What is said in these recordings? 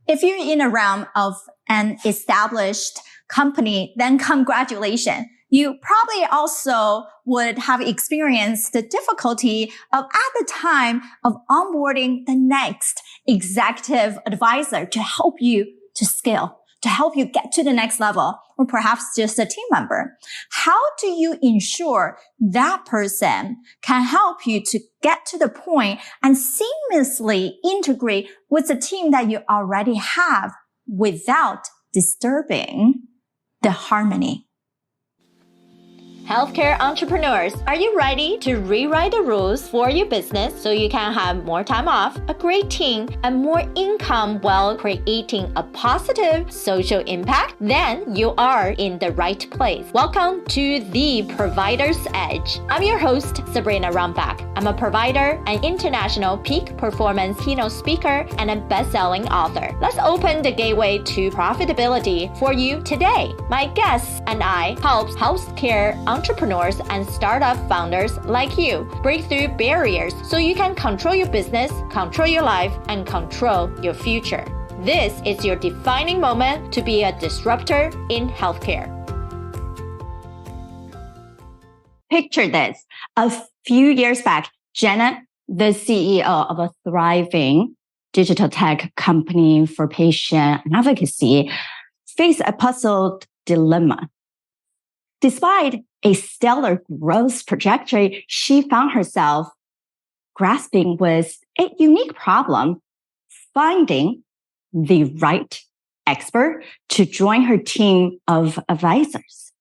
If you're in a realm of an established company, then congratulations. You probably also would have experienced the difficulty of at the time of onboarding the next executive advisor to help you to scale, to help you get to the next level, or perhaps just a team member. How do you ensure that person can help you to get to the point and seamlessly integrate with the team that you already have without disturbing the harmony? Healthcare entrepreneurs, are you ready to rewrite the rules for your business so you can have more time off, a great team, and more income while creating a positive social impact? Then you are in the right place. Welcome to The Provider's Edge. I'm your host, Sabrina Rumbach. I'm a provider, an international peak performance keynote speaker, and a best-selling author. Let's open the gateway to profitability for you today. My guests and I help healthcare entrepreneurs and startup founders like you break through barriers so you can control your business, control your life, and control your future. This is your defining moment to be a disruptor in healthcare. Picture this. A few years back, Janet, the CEO of a thriving digital tech company for patient advocacy, faced a puzzled dilemma. Despite a stellar growth trajectory, she found herself grasping with a unique problem, finding the right expert to join her team of advisors.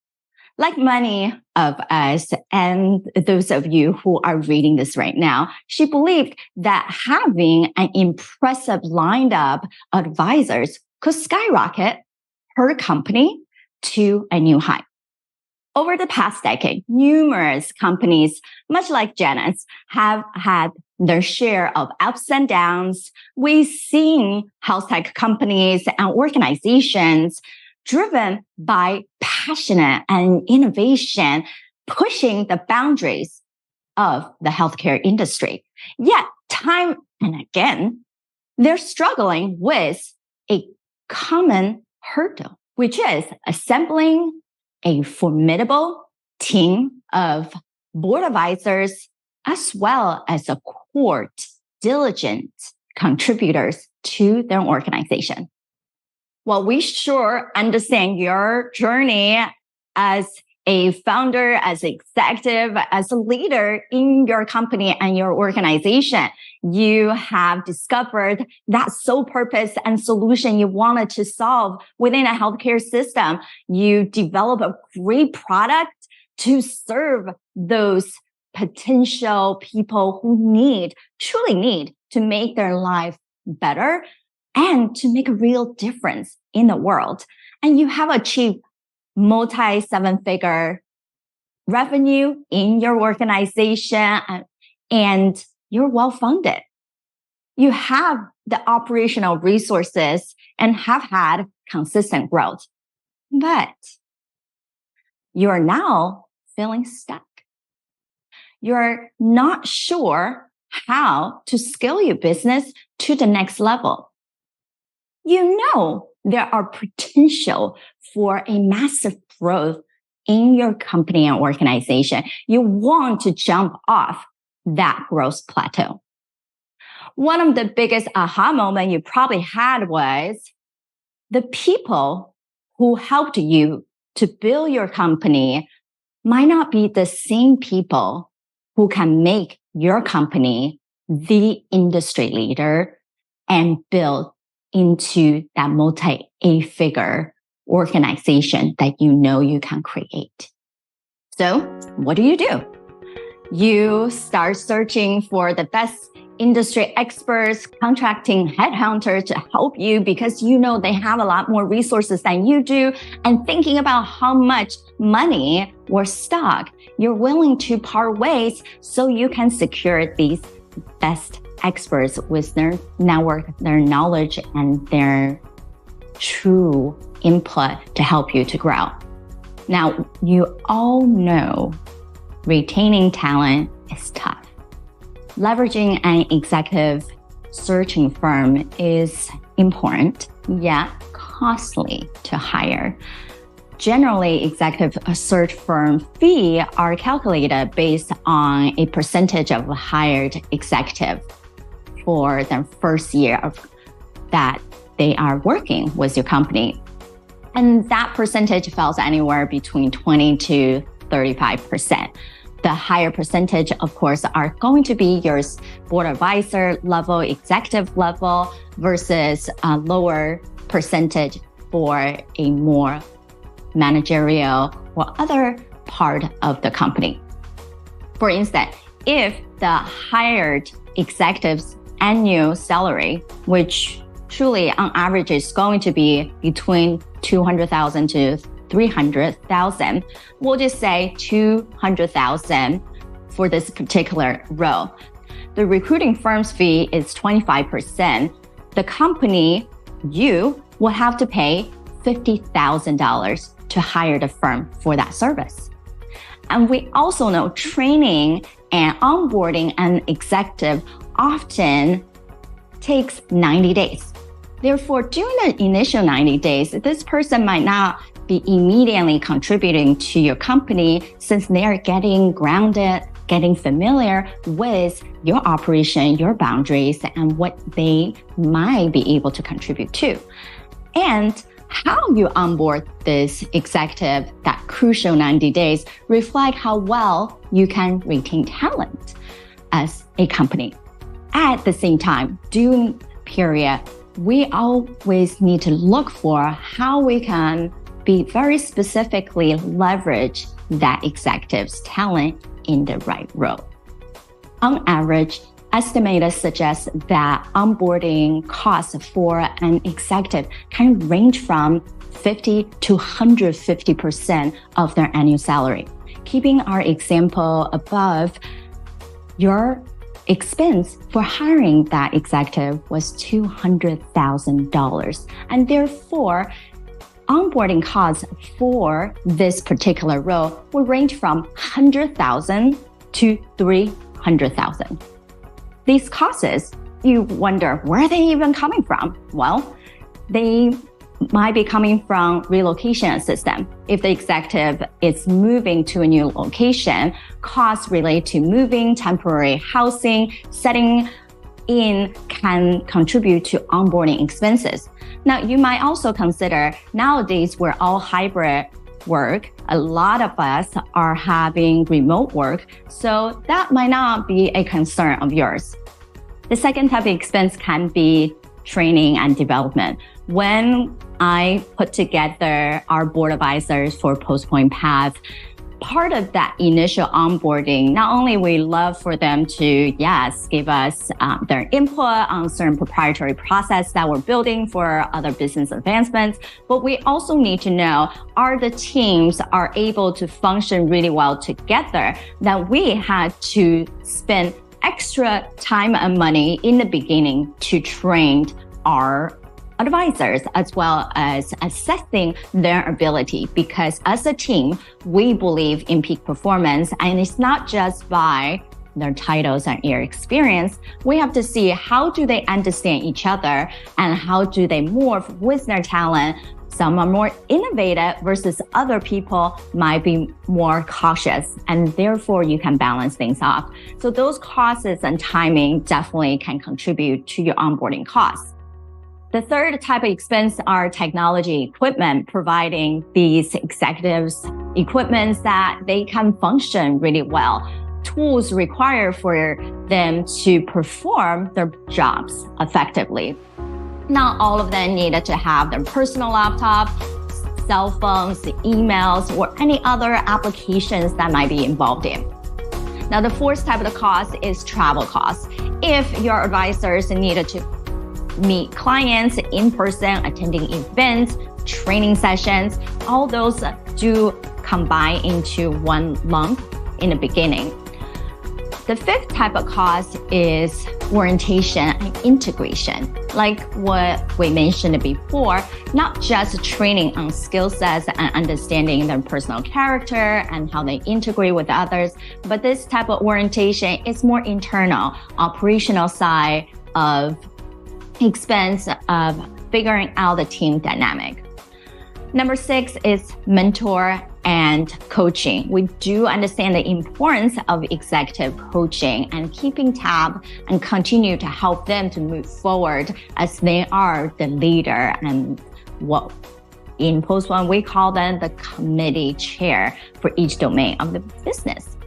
Like many of us and those of you who are reading this right now, she believed that having an impressive lineup of advisors could skyrocket her company to a new height. Over the past decade, numerous companies, much like Janet's, have had their share of ups and downs. We've seen HealthTech companies and organizations driven by passion and innovation, pushing the boundaries of the healthcare industry. Yet, time and again, they're struggling with a common hurdle, which is assembling a formidable team of board advisors, as well as a core diligent contributors to their organization. Well, we sure understand your journey as a founder, as an executive, as a leader in your company and your organization. You have discovered that sole purpose and solution you wanted to solve within a healthcare system. You develop a great product to serve those potential people who truly need to make their life better and to make a real difference in the world. And you have achieved multi-seven-figure revenue in your organization, and you're well-funded. You have the operational resources and have had consistent growth, but you're now feeling stuck. You're not sure how to scale your business to the next level. You know there are potential for a massive growth in your company and organization. You want to jump off that growth plateau. One of the biggest aha moments you probably had was the people who helped you to build your company might not be the same people who can make your company the industry leader and build into that multi-eight-figure organization that you know you can create. So what do? You start searching for the best industry experts, contracting headhunters to help you because you know they have a lot more resources than you do, and thinking about how much money or stock you're willing to part ways so you can secure these best experts with their network, their knowledge, and their true input to help you to grow. Now, you all know retaining talent is tough. Leveraging an executive searching firm is important. yet costly to hire. Generally, executive search firm fee are calculated based on a percentage of hired executive for their first year of that they are working with your company. And that percentage falls anywhere between 20 to 35%. The higher percentage, of course, are going to be your board advisor level, executive level, versus a lower percentage for a more managerial or other part of the company. For instance, if the hired executive's annual salary, which truly on average is going to be between $200,000 to $300,000, we'll just say $200,000 for this particular role. The recruiting firm's fee is 25%. The company, you will have to pay $50,000 to hire the firm for that service. And we also know training and onboarding an executive often takes 90 days. Therefore, during the initial 90 days, this person might not be immediately contributing to your company since they are getting grounded, getting familiar with your operation, your boundaries, and what they might be able to contribute to. And how you onboard this executive, that crucial 90 days, reflect how well you can retain talent as a company. At the same time, during the period, we always need to look for how we can be very specifically leverage that executive's talent in the right role. On average, estimators suggest that onboarding costs for an executive can range from 50 to 150% of their annual salary. Keeping our example above, your expense for hiring that executive was $200,000. And therefore, onboarding costs for this particular role will range from $100,000 to $300,000. These costs, you wonder, where are they even coming from? Well, they might be coming from relocation assistance. If the executive is moving to a new location, costs related to moving, temporary housing, setting in can contribute to onboarding expenses. Now, you might also consider nowadays we're all hybrid work. A lot of us are having remote work, so that might not be a concern of yours. The second type of expense can be training and development. When I put together our board advisors for PulsePoint Path, part of that initial onboarding, not only we love for them to, yes, give us their input on certain proprietary process that we're building for other business advancements, but we also need to know, are the teams are able to function really well together, that we had to spend extra time and money in the beginning to train our advisors, as well as assessing their ability. Because as a team, we believe in peak performance, and it's not just by their titles and their experience. We have to see how do they understand each other and how do they morph with their talent. Some are more innovative versus other people might be more cautious, and therefore you can balance things off. So those costs and timing definitely can contribute to your onboarding costs. The third type of expense are technology equipment, providing these executives equipment that they can function really well. Tools required for them to perform their jobs effectively. Not all of them needed to have their personal laptop, cell phones, emails, or any other applications that might be involved in. Now, the fourth type of the cost is travel costs. If your advisors needed to meet clients in person, attending events, training sessions, all those do combine into one lump in the beginning. The fifth type of cost is orientation and integration. Like what we mentioned before, not just training on skill sets and understanding their personal character and how they integrate with others, but this type of orientation is more internal, operational side of expense of figuring out the team dynamic. Number 6 is mentor and coaching. We do understand the importance of executive coaching and keeping tab and continue to help them to move forward as they are the leader and what in PulsePoint we call them the committee chair for each domain of the business.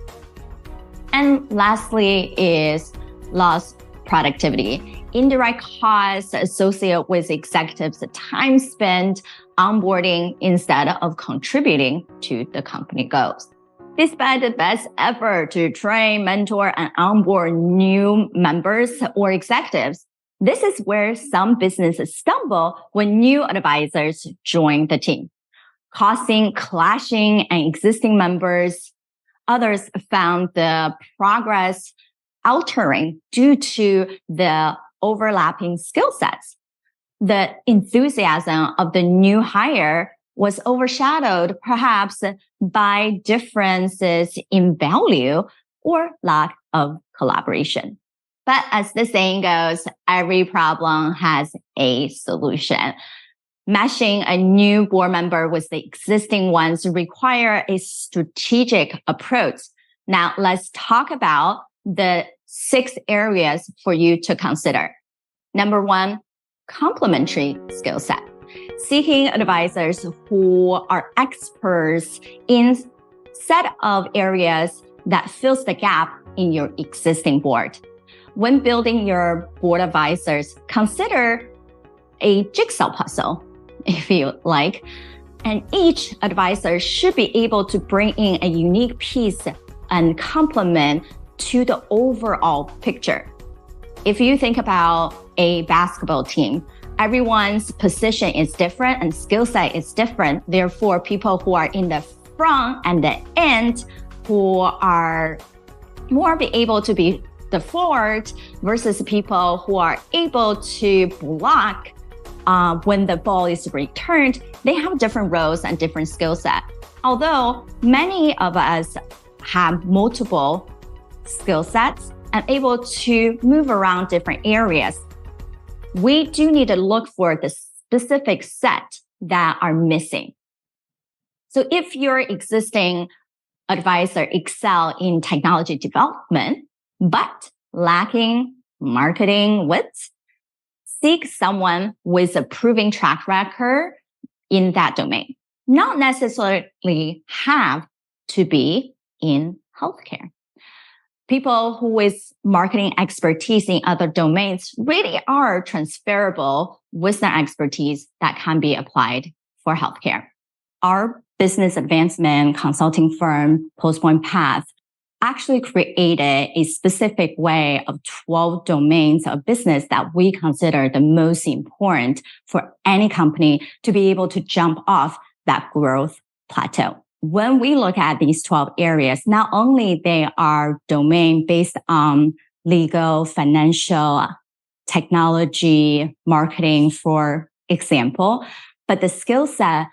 And lastly is lost productivity. Indirect costs associated with executives' time spent onboarding instead of contributing to the company goals. Despite the best effort to train, mentor, and onboard new members or executives, this is where some businesses stumble when new advisors join the team, causing clashing and existing members. Others found the progress altering due to the overlapping skill sets. The enthusiasm of the new hire was overshadowed perhaps by differences in value or lack of collaboration. But as the saying goes, every problem has a solution. Matching a new board member with the existing ones require a strategic approach. Now let's talk about the 6 areas for you to consider. Number 1, complementary skill set. Seeking advisors who are experts in set of areas that fills the gap in your existing board. When building your board advisors, consider a jigsaw puzzle, if you like, and each advisor should be able to bring in a unique piece and complement to the overall picture. If you think about a basketball team, everyone's position is different and skill set is different. Therefore, people who are in the front and the end who are more be able to be the forward versus people who are able to block when the ball is returned, they have different roles and different skill set. Although many of us have multiple skill sets and able to move around different areas, we do need to look for the specific set that are missing. So if your existing advisor excel in technology development, but lacking marketing wits, seek someone with a proven track record in that domain. Not necessarily have to be in healthcare. People who with marketing expertise in other domains really are transferable wisdom expertise that can be applied for healthcare. Our business advancement consulting firm, PulsePoint Path, actually created a specific way of 12 domains of business that we consider the most important for any company to be able to jump off that growth plateau. When we look at these 12 areas, not only they are domain based on legal, financial, technology, marketing, for example, but the skill set,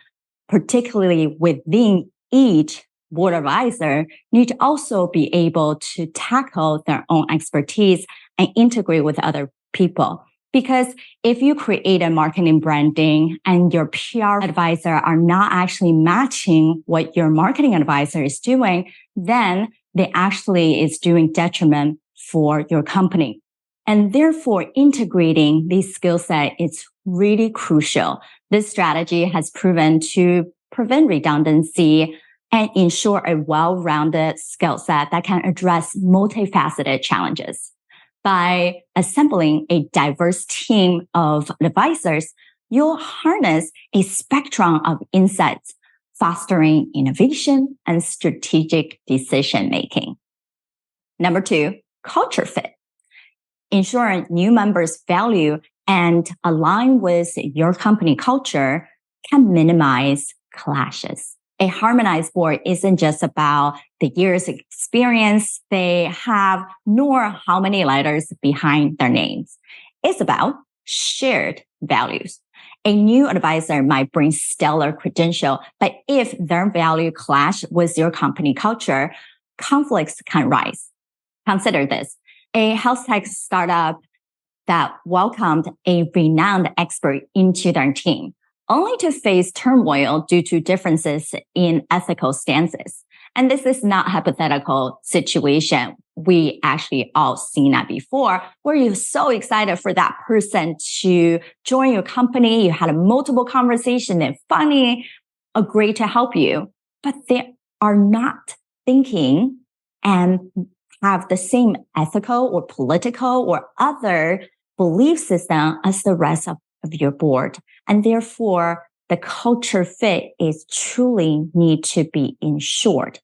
particularly within each board advisor, need to also be able to tackle their own expertise and integrate with other people. Because if you create a marketing branding and your PR advisor are not actually matching what your marketing advisor is doing, then they actually is doing detriment for your company. And therefore, integrating these skill set is really crucial. This strategy has proven to prevent redundancy and ensure a well-rounded skill set that can address multifaceted challenges. By assembling a diverse team of advisors, you'll harness a spectrum of insights, fostering innovation and strategic decision-making. Number 2, culture fit. Ensuring new members value and align with your company culture can minimize clashes. A harmonized board isn't just about the years of experience they have, nor how many letters behind their names. It's about shared values. A new advisor might bring stellar credential, but if their value clash with your company culture, conflicts can rise. Consider this. A HealthTech startup that welcomed a renowned expert into their team, only to face turmoil due to differences in ethical stances. And this is not a hypothetical situation. We actually all seen that before, where you're so excited for that person to join your company. You had a multiple conversation, they're funny, agree to help you, but they are not thinking and have the same ethical or political or other belief system as the rest of your board. And therefore, the culture fit is truly need to be ensured.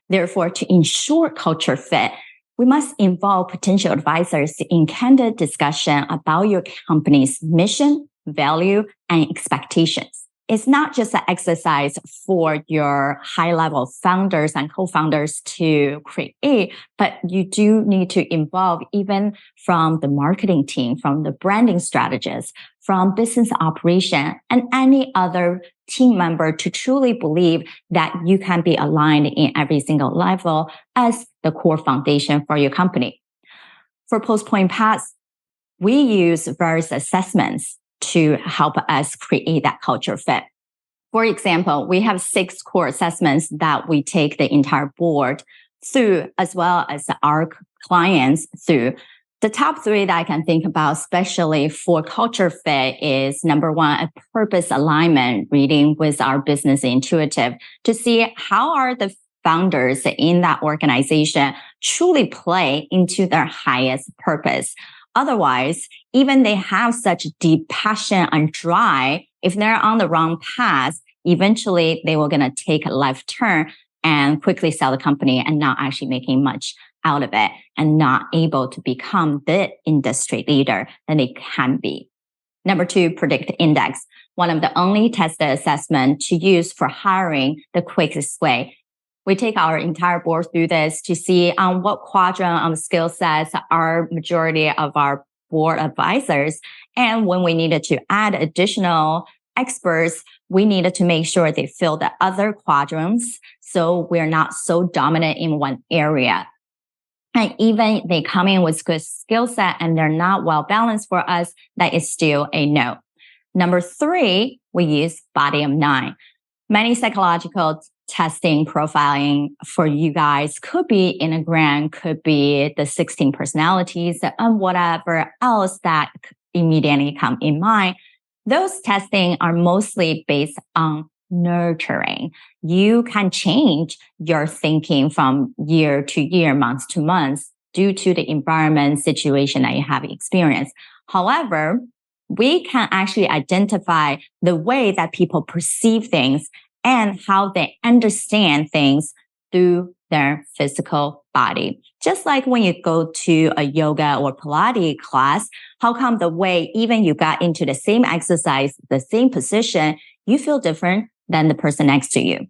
Therefore, to ensure culture fit, we must involve potential advisors in candid discussion about your company's mission, value, and expectations. It's not just an exercise for your high-level founders and co-founders to create, but you do need to involve even from the marketing team, from the branding strategist, from business operation, and any other team member to truly believe that you can be aligned in every single level as the core foundation for your company. For PulsePoint Path, we use various assessments to help us create that culture fit. For example, we have 6 core assessments that we take the entire board through, as well as our clients through. The top 3 that I can think about, especially for culture fit, is number 1, a purpose alignment reading with our business intuitive to see how are the founders in that organization truly play into their highest purpose. Otherwise, even they have such deep passion and drive, if they're on the wrong path, eventually they will going to take a left turn and quickly sell the company and not actually making much out of it and not able to become the industry leader that they can be. Number 2, predict index, one of the only tested assessment to use for hiring the quickest way. We take our entire board through this to see on what quadrant of skill sets are majority of our board advisors. And when we needed to add additional experts, we needed to make sure they fill the other quadrants so we're not so dominant in one area. And even they come in with good skill set and they're not well balanced for us, that is still a no. Number 3, we use body of 9. Many psychological testing, profiling for you guys could be Enneagram, could be the 16 personalities and whatever else that immediately come in mind. Those testing are mostly based on nurturing. You can change your thinking from year to year, month to month due to the environment situation that you have experienced. However, we can actually identify the way that people perceive things and how they understand things through their physical body. Just like when you go to a yoga or Pilates class, how come the way even you got into the same exercise, the same position, you feel different than the person next to you?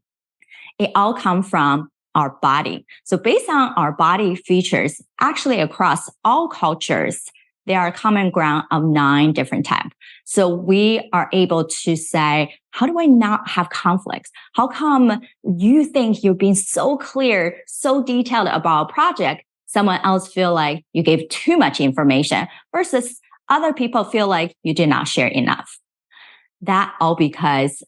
It all comes from our body. So based on our body features, actually across all cultures, there are common ground of 9 different types. So we are able to say, how do I not have conflicts? How come you think you're being so clear, so detailed about a project? Someone else feel like you gave too much information versus other people feel like you did not share enough. That all because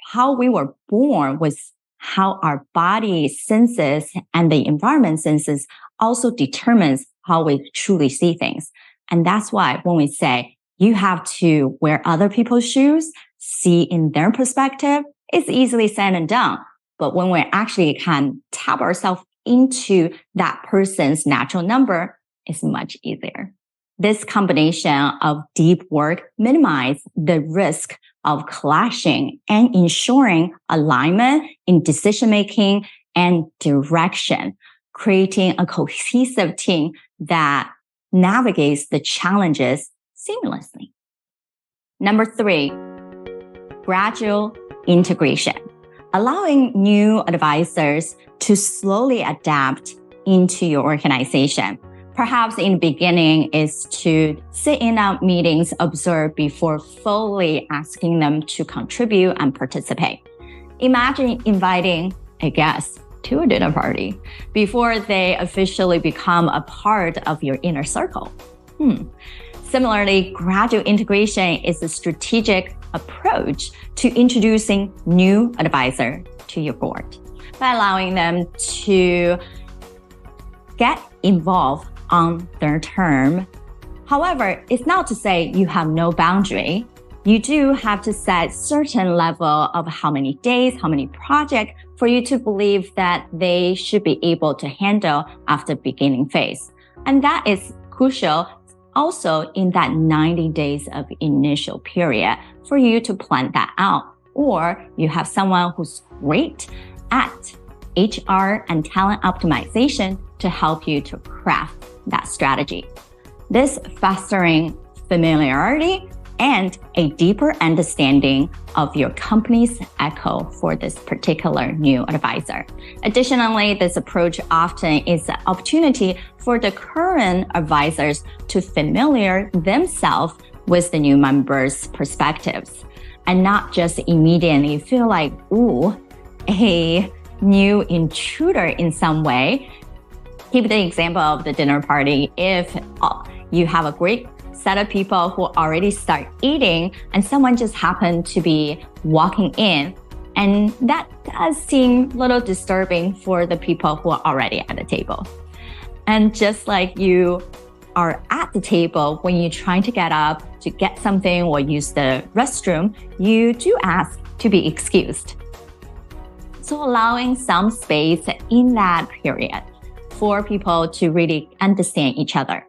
how we were born was how our body senses and the environment senses also determines how we truly see things. And that's why when we say you have to wear other people's shoes, see in their perspective, it's easily said and done. But when we actually can tap ourselves into that person's natural number, it's much easier. This combination of deep work minimizes the risk of clashing and ensuring alignment in decision-making and direction, creating a cohesive team that navigates the challenges seamlessly. Number 3, gradual integration, allowing new advisors to slowly adapt into your organization. Perhaps in the beginning is to sit in on meetings, observe before fully asking them to contribute and participate. Imagine inviting a guest to a dinner party before they officially become a part of your inner circle. Similarly, gradual integration is a strategic approach to introducing new advisor to your board by allowing them to get involved on their term. However, it's not to say you have no boundary. You do have to set certain level of how many days, how many projects for you to believe that they should be able to handle after beginning phase. And that is crucial also in that 90 days of initial period for you to plan that out. Or you have someone who's great at HR and talent optimization to help you to craft that strategy. This fostering familiarity and a deeper understanding of your company's echo for this particular new advisor. Additionally, this approach often is an opportunity for the current advisors to familiar themselves with the new members' perspectives and not just immediately feel like, ooh, a new intruder in some way. Keep the example of the dinner party. If you have a great set of people who already start eating and someone just happened to be walking in, and that does seem a little disturbing for the people who are already at the table. And just like you are at the table when you're trying to get up to get something or use the restroom, you do ask to be excused. So allowing some space in that period for people to really understand each other.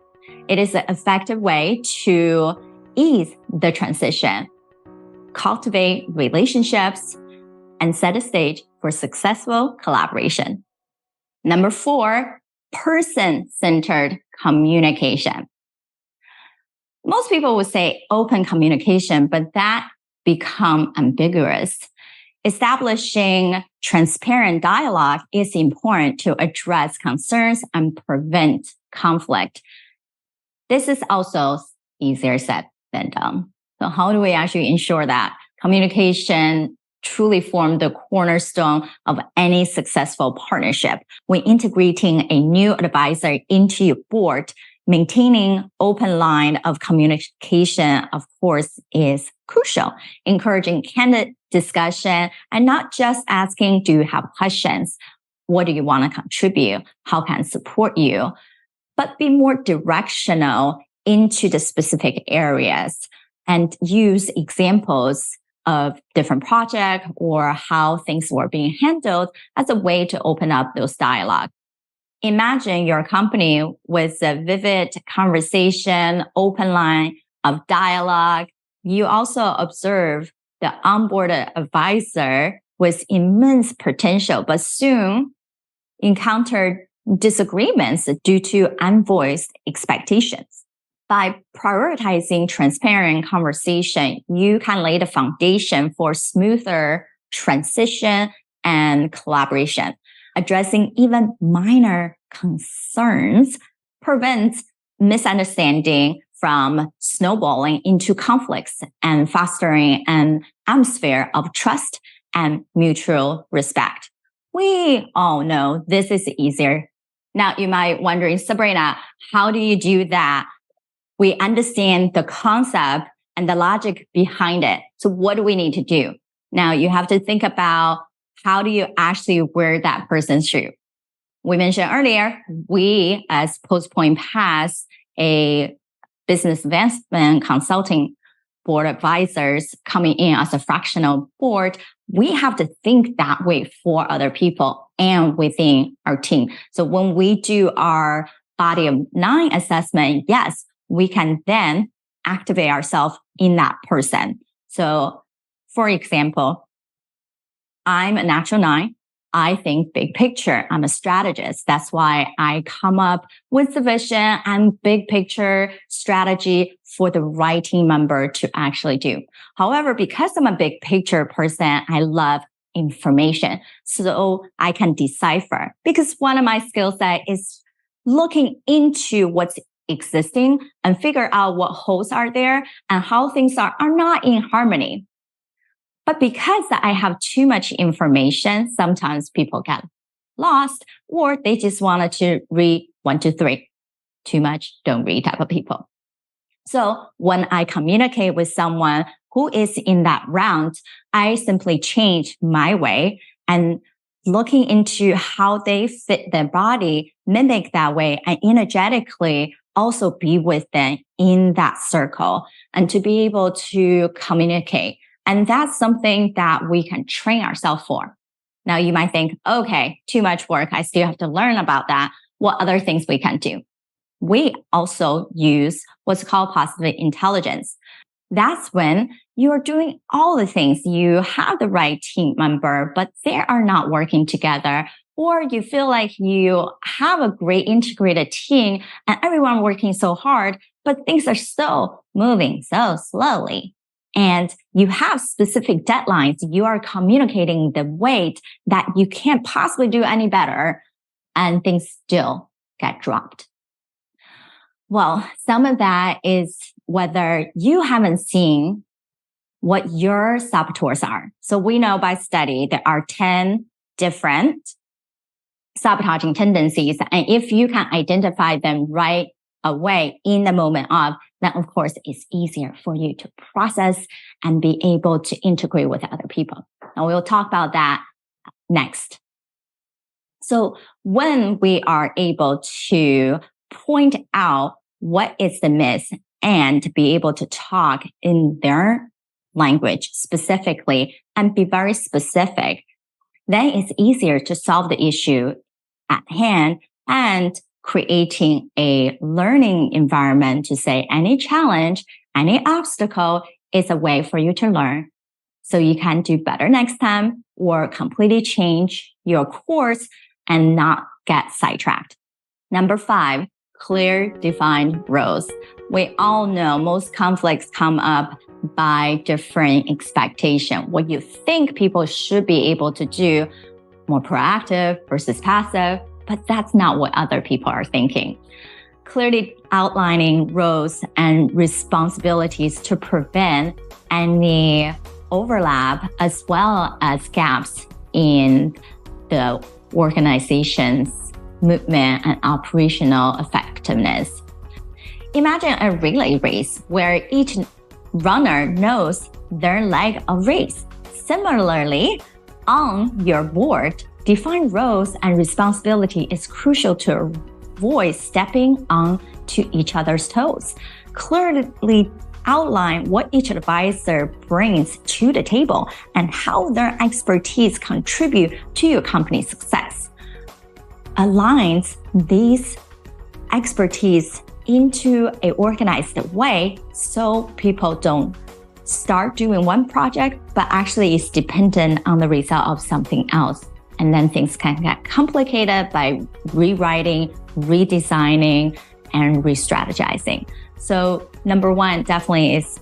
It is an effective way to ease the transition, cultivate relationships, and set a stage for successful collaboration. Number 4, person-centered communication. Most people would say open communication, but that becomes ambiguous. Establishing transparent dialogue is important to address concerns and prevent conflict. This is also easier said than done. So how do we actually ensure that communication truly forms the cornerstone of any successful partnership? When integrating a new advisor into your board, maintaining open line of communication, of course, is crucial. Encouraging candid discussion and not just asking, do you have questions? What do you want to contribute? How can I support you? But be more directional into the specific areas and use examples of different projects or how things were being handled as a way to open up those dialogue. Imagine your company with a vivid conversation, open line of dialogue. You also observe the onboarded advisor with immense potential, but soon encountered disagreements due to unvoiced expectations. By prioritizing transparent conversation, you can lay the foundation for smoother transition and collaboration. Addressing even minor concerns prevents misunderstanding from snowballing into conflicts and fostering an atmosphere of trust and mutual respect. We all know this is easier. Now you might wondering, Sabrina, how do you do that? We understand the concept and the logic behind it. So what do we need to do? Now you have to think about how do you actually wear that person's shoe? We mentioned earlier, we as PulsePoint Path, a business advancement consulting board advisors coming in as a fractional board, we have to think that way for other people and within our team. So when we do our body of 9 assessment, yes, we can then activate ourselves in that person. So for example, I'm a natural 9. I think big picture. I'm a strategist. That's why I come up with the vision and big picture strategy for the right team member to actually do. However, because I'm a big picture person, I love information. So I can decipher, because one of my skill set is looking into what's existing and figure out what holes are there and how things are not in harmony. But because I have too much information, sometimes people get lost or they just wanted to read 1, 2, 3. Too much, don't read type of people. So when I communicate with someone who is in that round, I simply change my way and looking into how they fit their body, mimic that way, and energetically also be with them in that circle and to be able to communicate. And that's something that we can train ourselves for. Now you might think, okay, too much work. I still have to learn about that. What other things we can do? We also use what's called positive intelligence. That's when you're doing all the things. You have the right team member, but they are not working together. Or you feel like you have a great integrated team and everyone working so hard, but things are still moving so slowly. And you have specific deadlines. You are communicating the weight that you can't possibly do any better, and things still get dropped. Well, some of that is whether you haven't seen what your saboteurs are. So we know by study there are 10 different sabotaging tendencies. And if you can identify them right away in the moment of, then of course it's easier for you to process and be able to integrate with other people. And we'll talk about that next. So when we are able to point out what is the myth and be able to talk in their language specifically and be very specific, then it's easier to solve the issue at hand and creating a learning environment to say any challenge, any obstacle is a way for you to learn. So you can do better next time or completely change your course and not get sidetracked. Number 5, clear, defined roles. We all know most conflicts come up by different expectation. What you think people should be able to do, more proactive versus passive, but that's not what other people are thinking. Clearly outlining roles and responsibilities to prevent any overlap as well as gaps in the organization's movement and operational effectiveness. Imagine a relay race where each runner knows their leg of race. Similarly, on your board, define roles and responsibility is crucial to avoid stepping on to each other's toes. Clearly outline what each advisor brings to the table and how their expertise contribute to your company's success. Aligns these expertise into an organized way so people don't start doing one project, but actually is dependent on the result of something else. And then things can get complicated by rewriting, redesigning, and re-strategizing. So number 1 definitely is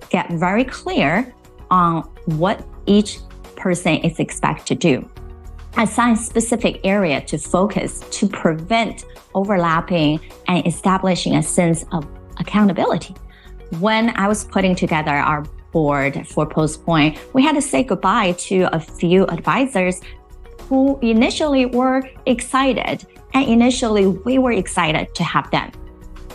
get very clear on what each person is expected to do. Assign specific area to focus to prevent overlapping and establishing a sense of accountability. When I was putting together our board for PulsePoint, we had to say goodbye to a few advisors who initially were excited, and initially we were excited to have them.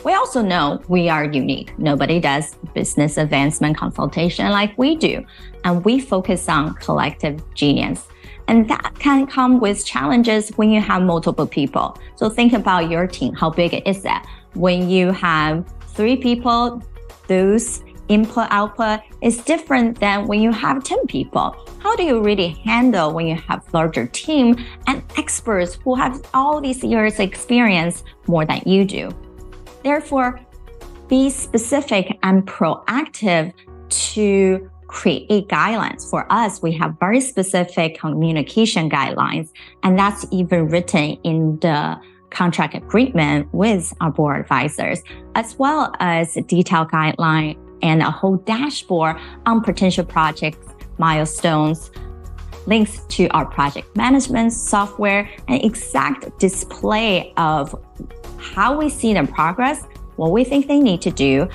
We also know we are unique. Nobody does business advancement consultation like we do, and we focus on collective genius. And that can come with challenges when you have multiple people. So think about your team. How big is that? When you have 3 people, those input output is different than when you have 10 people. How do you really handle when you have larger team and experts who have all these years experience more than you do? Therefore, be specific and proactive to create guidelines. For us, we have very specific communication guidelines, and that's even written in the contract agreement with our board advisors, as well as a detailed guideline and a whole dashboard on potential projects, milestones, links to our project management software, and exact display of how we see their progress, what we think they need to do,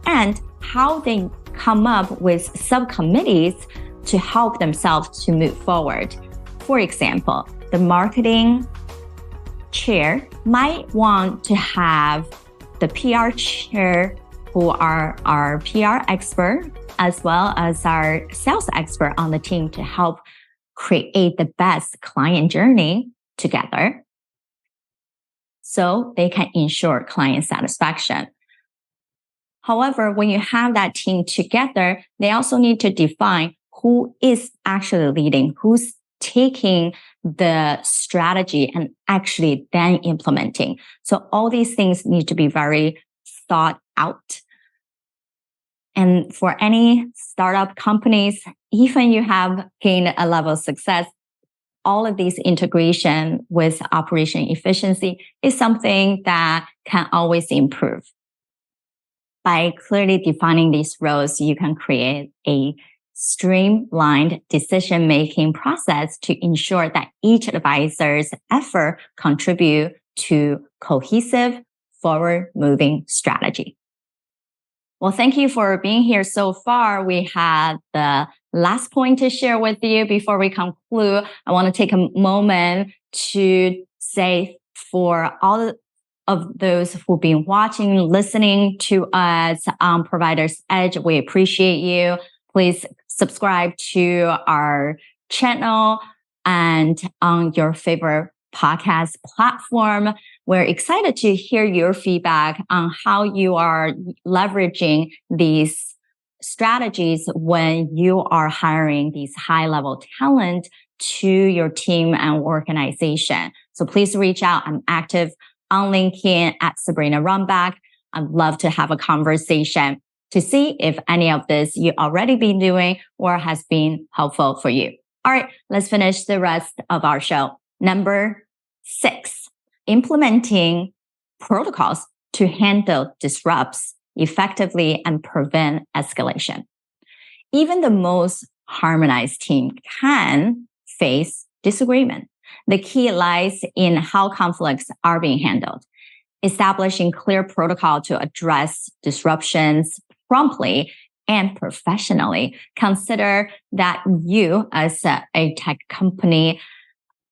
and how they come up with subcommittees to help themselves to move forward. For example, the marketing chair might want to have the PR chair who are our PR expert, as well as our sales expert on the team to help create the best client journey together so they can ensure client satisfaction. However, when you have that team together, they also need to define who is actually leading, who's taking the strategy and actually then implementing. So all these things need to be very thought out. And for any startup companies, even you have gained a level of success, all of these integration with operation efficiency is something that can always improve. By clearly defining these roles, you can create a streamlined decision-making process to ensure that each advisor's effort contribute to cohesive, forward-moving strategy. Well, thank you for being here so far. We had the last point to share with you before we conclude. I want to take a moment to say for all of those who've been watching, listening to us on Provider's Edge, we appreciate you. Please subscribe to our channel and on your favorite podcast platform. We're excited to hear your feedback on how you are leveraging these strategies when you are hiring these high-level talent to your team and organization. So please reach out. I'm active on LinkedIn at Sabrina Rumbach. I'd love to have a conversation to see if any of this you already been doing or has been helpful for you. All right, let's finish the rest of our show. Number 6, implementing protocols to handle disrupts effectively and prevent escalation. Even the most harmonized team can face disagreement. The key lies in how conflicts are being handled. Establishing clear protocol to address disruptions promptly and professionally. Consider that you, as a tech company,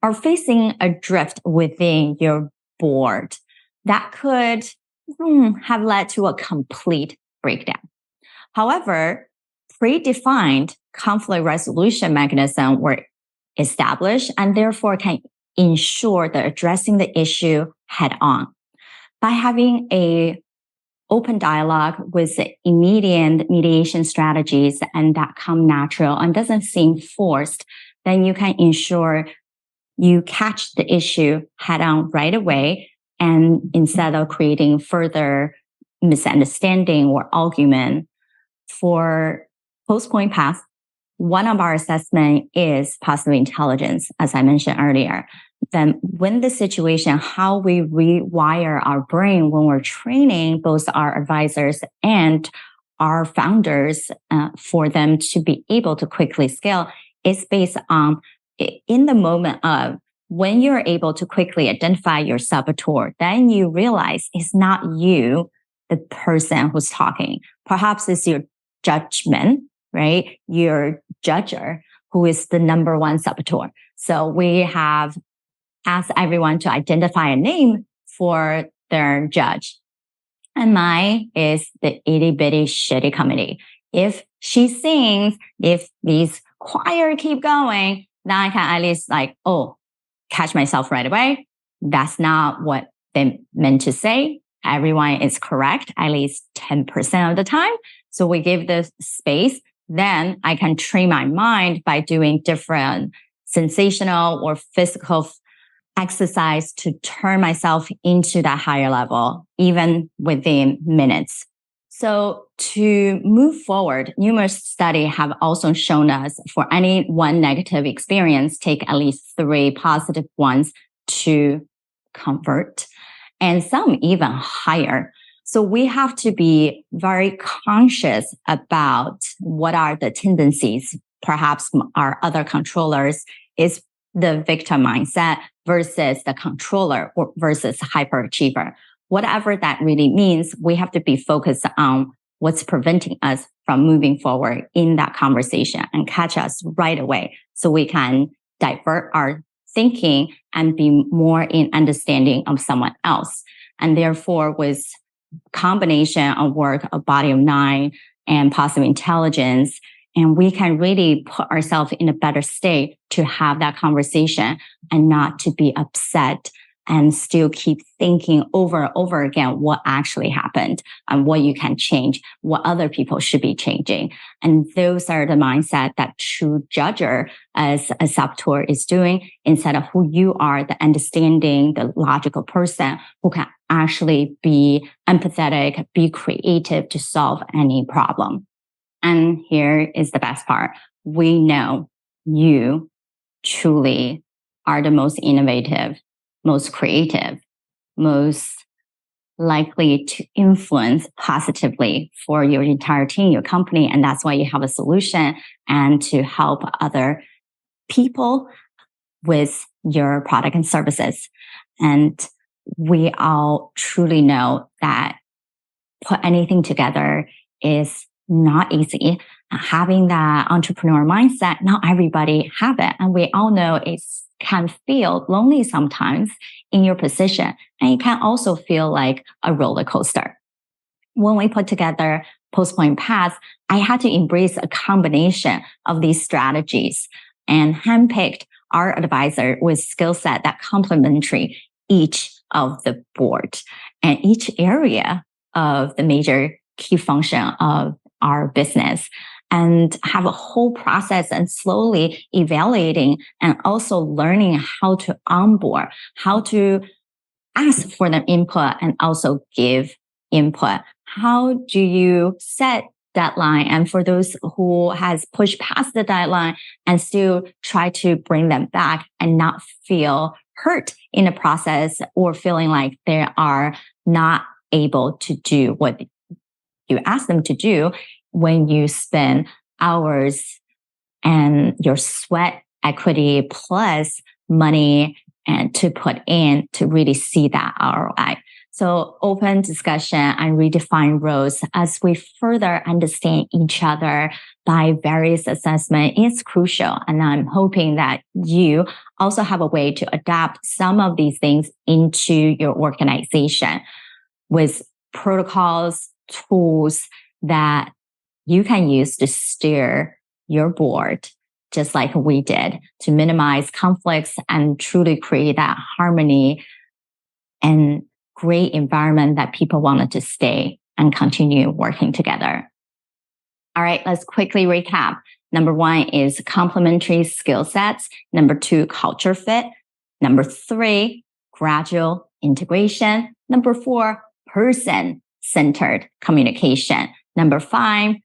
are facing a drift within your board that could have led to a complete breakdown. However, predefined conflict resolution mechanisms were established and therefore can ensure that addressing the issue head on. By having a open dialogue with immediate mediation strategies and that come natural and doesn't seem forced, then you can ensure you catch the issue head on right away. And instead of creating further misunderstanding or argument, for PulsePoint Path, one of our assessment is positive intelligence, as I mentioned earlier. Then when the situation, how we rewire our brain when we're training both our advisors and our founders for them to be able to quickly scale is based on in the moment of when you're able to quickly identify your saboteur, then you realize it's not you, the person who's talking. Perhaps it's your judgment, right? Your judger, who is the number one saboteur. So we have asked everyone to identify a name for their judge. And mine is the itty bitty shitty committee. If she sings, if these choir keep going, then I can at least catch myself right away. That's not what they meant to say. Everyone is correct at least 10% of the time. So we give the space. Then I can train my mind by doing different sensational or physical exercise to turn myself into that higher level, even within minutes. So to move forward, numerous studies have also shown us for any one negative experience, take at least 3 positive ones to convert, and some even higher. So we have to be very conscious about what are the tendencies. Perhaps our other controllers is the victim mindset versus the controller or versus hyperachiever. Whatever that really means, we have to be focused on what's preventing us from moving forward in that conversation and catch us right away so we can divert our thinking and be more in understanding of someone else. And therefore, with combination of work of body of 9 and positive intelligence. And we can really put ourselves in a better state to have that conversation and not to be upset and still keep thinking over and over again what actually happened and what you can change, what other people should be changing. And those are the mindset that true judger as a saboteur is doing, instead of who you are, the understanding, the logical person who can actually be empathetic, be creative to solve any problem. And here is the best part. We know you truly are the most innovative, most creative, most likely to influence positively for your entire team, your company. And that's why you have a solution and to help other people with your product and services. And we all truly know that put anything together is not easy. Having that entrepreneur mindset, not everybody have it. And we all know it can feel lonely sometimes in your position. And it can also feel like a roller coaster. When we put together PulsePoint Path, I had to embrace a combination of these strategies and handpicked our advisor with skill set that complementary each of the board and each area of the major key function of our business, and have a whole process and slowly evaluating and also learning how to onboard, how to ask for the input and also give input. How do you set deadline? And for those who has pushed past the deadline and still try to bring them back and not feel hurt in the process or feeling like they are not able to do what you ask them to do when you spend hours and your sweat equity plus money and to put in to really see that ROI. So open discussion and redefine roles as we further understand each other by various assessment is crucial. And I'm hoping that you also have a way to adapt some of these things into your organization with protocols, tools that you can use to steer your board, just like we did, to minimize conflicts and truly create that harmony and great environment that people wanted to stay and continue working together. All right, let's quickly recap. Number 1 is complementary skill sets. Number 2, culture fit. Number 3, gradual integration. Number 4, person-centered communication. Number 5,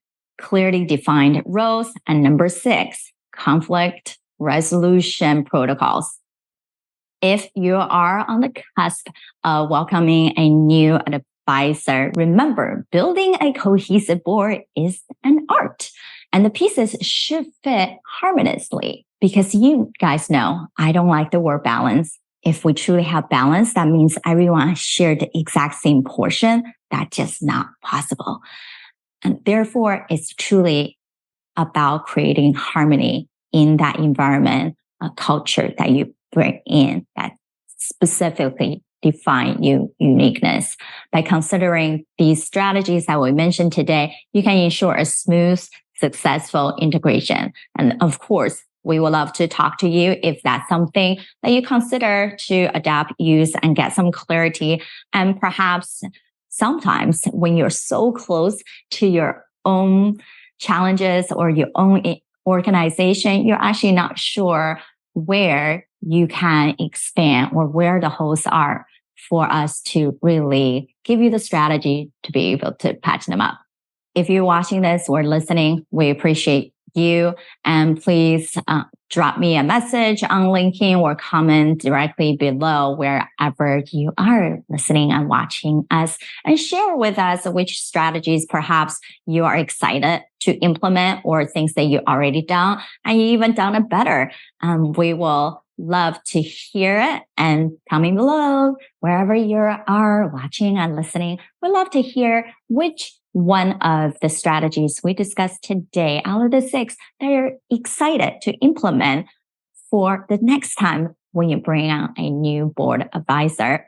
clearly defined roles. And number 6, conflict resolution protocols. If you are on the cusp of welcoming a new advisor, remember, building a cohesive board is an art, and the pieces should fit harmoniously, because you guys know I don't like the word balance. If we truly have balance, that means everyone shared the exact same portion. That's just not possible. And therefore, it's truly about creating harmony in that environment, a culture that you bring in that specifically define your uniqueness. By considering these strategies that we mentioned today, you can ensure a smooth, successful integration. And of course, we would love to talk to you if that's something that you consider to adapt, use, and get some clarity. And perhaps sometimes when you're so close to your own challenges or your own organization, you're actually not sure where you can expand or where the holes are for us to really give you the strategy to be able to patch them up. If you're watching this or listening, we appreciate you. And please drop me a message on LinkedIn or comment directly below wherever you are listening and watching us, and share with us which strategies perhaps you are excited to implement or things that you already done and you even done it better. We will love to hear it, and comment below wherever you are watching and listening. We'd love to hear which one of the strategies we discussed today out of the 6 that you're excited to implement for the next time when you bring on a new board advisor.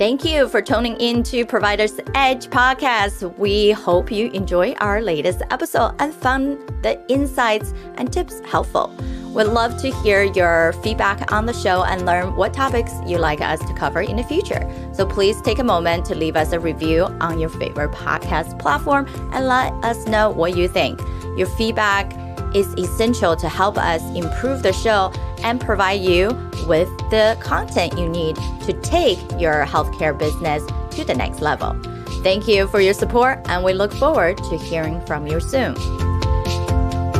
Thank you for tuning in to Provider's Edge podcast. We hope you enjoy our latest episode and found the insights and tips helpful. We'd love to hear your feedback on the show and learn what topics you'd like us to cover in the future. So please take a moment to leave us a review on your favorite podcast platform and let us know what you think. Your feedback is essential to help us improve the show and provide you with the content you need to take your healthcare business to the next level. Thank you for your support, and we look forward to hearing from you soon.